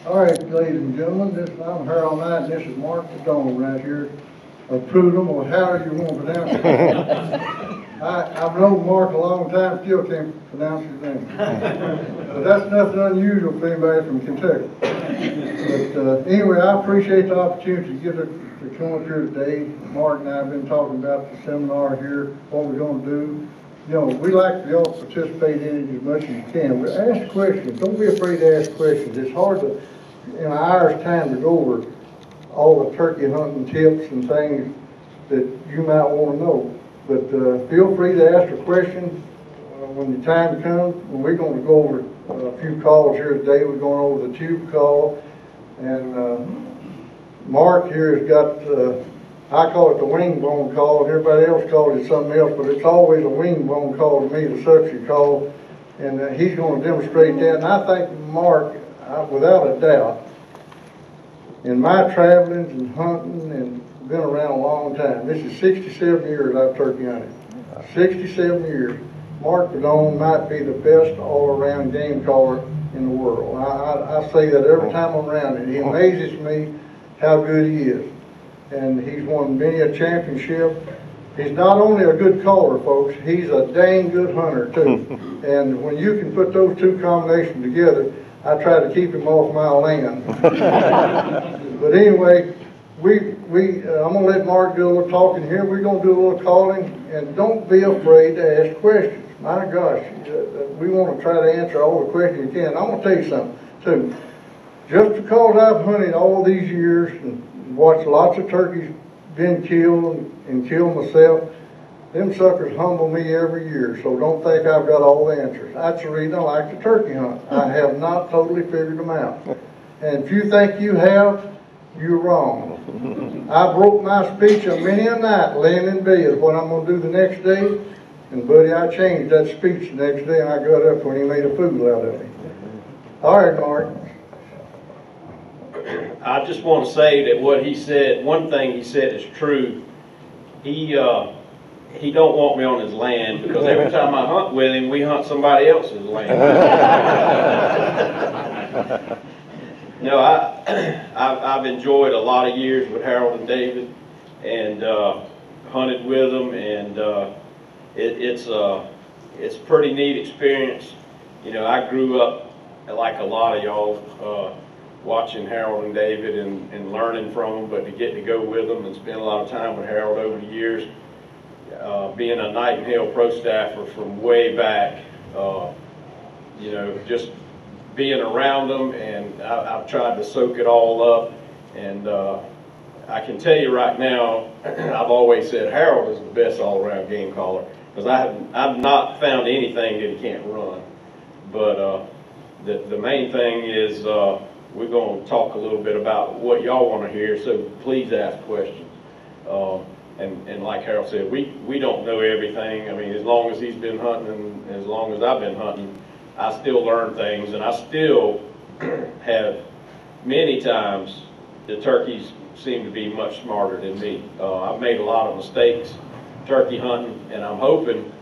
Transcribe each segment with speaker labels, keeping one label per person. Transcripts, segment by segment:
Speaker 1: All right, ladies and gentlemen, I'm Harold Knight, and this is Mark Prudhomme right here, of Prudhomme, or however you want to pronounce it. I've known Mark a long time, still can't pronounce his name. But that's nothing unusual for anybody from Kentucky. But anyway, I appreciate the opportunity to get to come up here today. Mark and I have been talking about the seminar here, what we're going to do. You know, we like for y'all to participate in it as much as you can. But ask questions. Don't be afraid to ask questions. It's hard to, in an hour's time, to go over all the turkey hunting tips and things that you might want to know. But feel free to ask a question when the time comes. And we're going to go over a few calls here today. We're going over the tube call. And Mark here has got, I call it the wing bone call, and everybody else calls it something else, but it's always a wing bone call to me, the suction call. And he's going to demonstrate that. And I think Mark, without a doubt, in my travelings and hunting and been around a long time. This is 67 years I've turkey hunted. 67 years. Mark Prudhomme might be the best all-around game caller in the world. I say that every time I'm around it. He amazes me how good he is. And he's won many a championship. He's not only a good caller, folks, he's a dang good hunter too. And when you can put those two combinations together, I try to keep him off my land. But anyway, I'm going to let Mark do a little talking here. We're going to do a little calling, and don't be afraid to ask questions. My gosh, we want to try to answer all the questions we can. I'm going to tell you something, too. Just because I've hunted all these years and watched lots of turkeys been killed and killed myself, them suckers humble me every year, so don't think I've got all the answers. That's the reason I like to turkey hunt. I have not totally figured them out. And if you think you have, you're wrong. I broke my speech a many a night laying in bed what I'm going to do the next day. And buddy, I changed that speech the next day, and I got up when he made a fool out of me. All right, Mark.
Speaker 2: I just want to say that what he said, one thing he said is true. He don't want me on his land, because every time I hunt with him, we hunt somebody else's land. No, I've enjoyed a lot of years with Harold and David, and hunted with them, and it's a pretty neat experience. You know, I grew up like a lot of y'all, watching Harold and David and learning from them, but to get to go with them and spend a lot of time with Harold over the years, being a Nightingale pro staffer from way back, you know, just being around them, and I've tried to soak it all up. And I can tell you right now, I've always said Harold is the best all-around game caller, because I've not found anything that he can't run. But the main thing is we're going to talk a little bit about what y'all want to hear, so please ask questions. And like Harold said, we don't know everything. I mean, as long as he's been hunting and as long as I've been hunting, I still learn things, and I still have many times the turkeys seem to be much smarter than me. I've made a lot of mistakes turkey hunting, and I'm hoping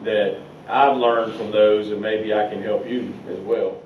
Speaker 2: that I've learned from those, and maybe I can help you as well.